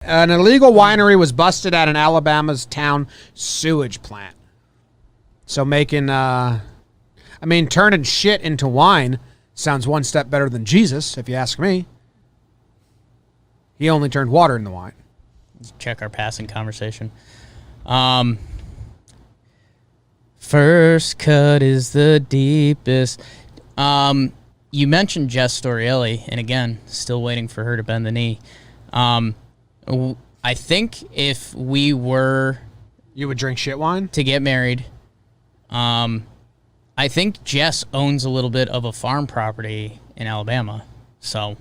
An illegal winery was busted at an Alabama's town sewage plant. So turning shit into wine sounds one step better than Jesus, if you ask me. He only turned water into wine. Let's check our passing conversation. First cut is the deepest. You mentioned Jess Storielli, and again, still waiting for her to bend the knee. I think if we were... You would drink shit wine? To get married. I think Jess owns a little bit of a farm property in Alabama, so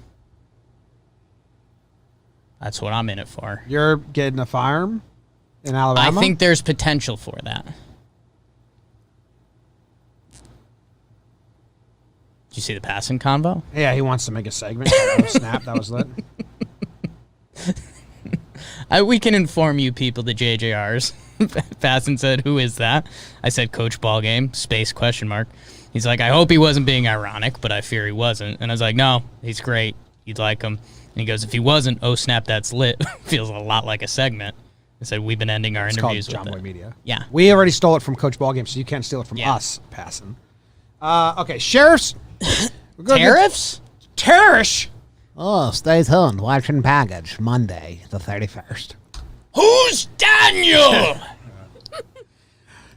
that's what I'm in it for. You're getting a farm in Alabama? I think there's potential for that. Did you see the passing convo? Yeah, he wants to make a segment. That was snap. That was lit. We can inform you people the JJRs. Passon said, "Who is that?" I said, "Coach Ballgame, space question mark." He's like, "I hope he wasn't being ironic, but I fear he wasn't." And I was like, "No, he's great. You'd like him." And he goes, "If he wasn't, oh snap, that's lit." Feels a lot like a segment. I said, "We've been ending our interviews with Jomboy it." Media. Yeah. We already stole it from Coach Ballgame, so you can't steal it from us, Passon. Okay, sheriffs. Tariffs? Tariffs? Oh, stay tuned. Watching Package, Monday, the 31st. Who's Daniel?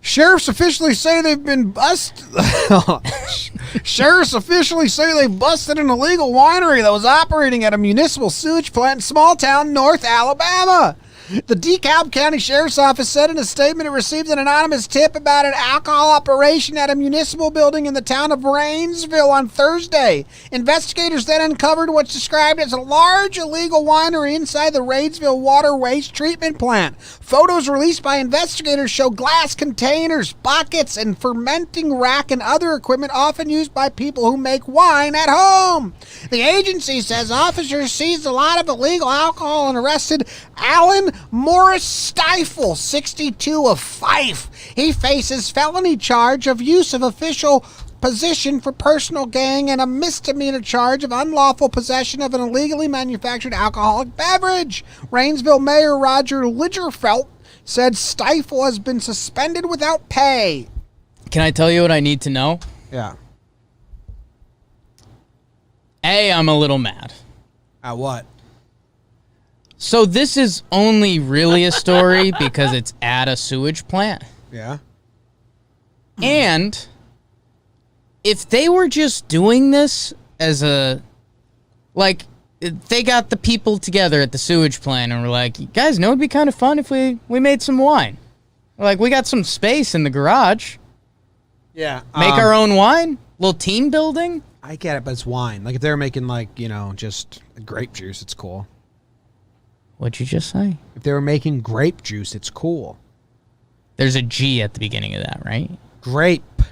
Sheriffs officially say they've been busted. Sheriffs officially say they busted an illegal winery that was operating at a municipal sewage plant in small town North Alabama. The DeKalb County Sheriff's Office said in a statement it received an anonymous tip about an alcohol operation at a municipal building in the town of Rainsville on Thursday. Investigators then uncovered what's described as a large illegal winery inside the Rainsville water waste treatment plant. Photos released by investigators show glass containers, buckets, and fermenting rack and other equipment often used by people who make wine at home. The agency says officers seized a lot of illegal alcohol and arrested Alan Morris Stifle, 62, of Fife. He faces felony charge of use of official position for personal gain and a misdemeanor charge of unlawful possession of an illegally manufactured alcoholic beverage. Rainsville Mayor Roger Lidgerfelt said Stifle has been suspended without pay. Can I tell you what I need to know? Yeah. I'm a little mad. At what? So this is only really a story because it's at a sewage plant. Yeah. And if they were just doing this as a, like, they got the people together at the sewage plant and were like, "You guys know it'd be kind of fun if we made some wine. Like, we got some space in the garage. Yeah. Make our own wine. Little team building." I get it, but it's wine. Like, if they're making, just grape juice, it's cool. What'd you just say? If they were making grape juice, it's cool. There's a G at the beginning of that, right? Grape.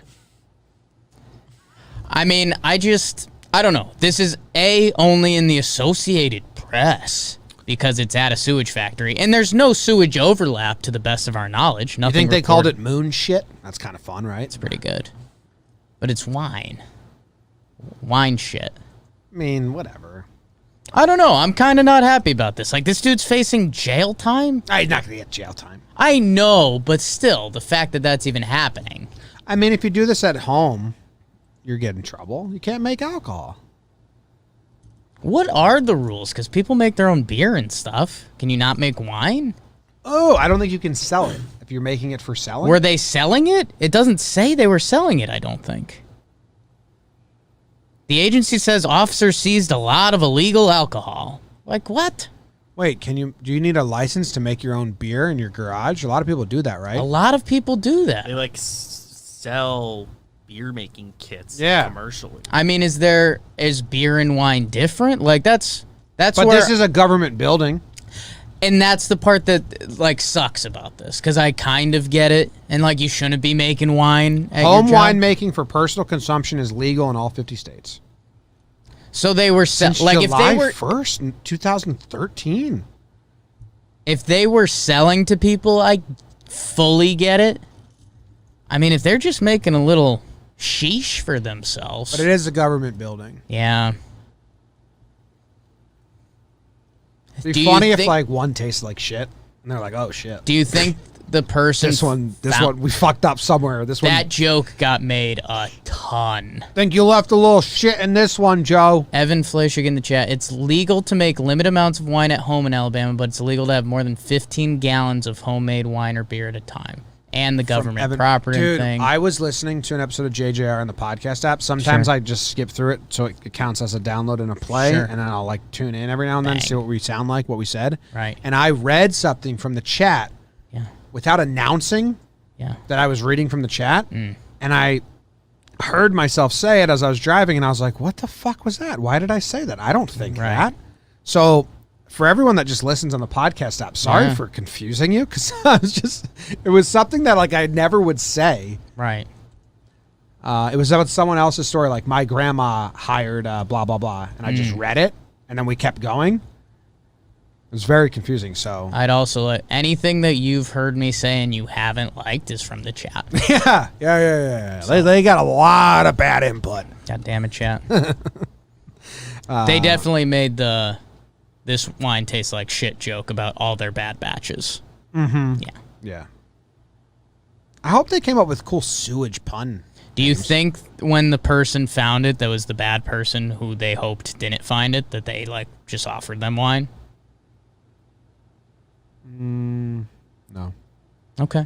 I mean, I don't know. This is only in the Associated Press because it's at a sewage factory, and there's no sewage overlap to the best of our knowledge. You think they called it moon shit? That's kind of fun, right? It's pretty good. But it's wine. Wine shit. I mean, whatever. I don't know. I'm kind of not happy about this. Like, this dude's facing jail time? He's not going to get jail time. I know, but still, the fact that that's even happening. I mean, if you do this at home, you're getting in trouble. You can't make alcohol. What are the rules? Because people make their own beer and stuff. Can you not make wine? Oh, I don't think you can sell it if you're making it for selling. Were they selling it? It doesn't say they were selling it, I don't think. The agency says officers seized a lot of illegal alcohol. Like, what? Wait, do you need a license to make your own beer in your garage? A lot of people do that, right? A lot of people do that. They sell beer making kits commercially. I mean, is beer and wine different? Like, that's but where... this is a government building. And that's the part that, sucks about this, because I kind of get it, and, you shouldn't be making wine at Home your job. winemaking for personal consumption is legal in all 50 states. So they were... Since if July they were 1st in 2013. If they were selling to people, I fully get it. I mean, if they're just making a little sheesh for themselves... But it is a government building. Yeah. It'd Do be you funny if think- like one tasted like shit, and they're like, "Oh shit." Do you think the person This one, we fucked up somewhere. This one, that joke got made a ton? think you left a little shit in this one, Joe. Evan Flishig in the chat. It's legal to make limited amounts of wine at home in Alabama, but it's illegal to have more than 15 gallons of homemade wine or beer at a time. And the government property Dude, thing. I was listening to an episode of JJR on the podcast app. Sometimes Sure. I just skip through it so it counts as a download and a play, Sure. and then I'll like tune in every now and then, Bang. see what we sound like, what we said. Right. And I read something from the chat Yeah. without announcing Yeah. that I was reading from the chat, and I heard myself say it as I was driving, and I was like, "What the fuck was that? Why did I say that? I don't think Right. that." So, for everyone that just listens on the podcast app, sorry Yeah. for confusing you, because it was something that like I never would say. Right. It was about someone else's story, like my grandma hired blah blah blah, and I just read it, and then we kept going. It was very confusing. So I'd also let anything that you've heard me say and you haven't liked is from the chat. yeah. They got a lot of bad input. God damn it, chat. They definitely made this wine tastes like shit joke about all their bad batches. Yeah. I hope they came up with cool sewage pun. Do you think when the person found it that was the bad person who they hoped didn't find it, that they like just offered them wine? No. Okay.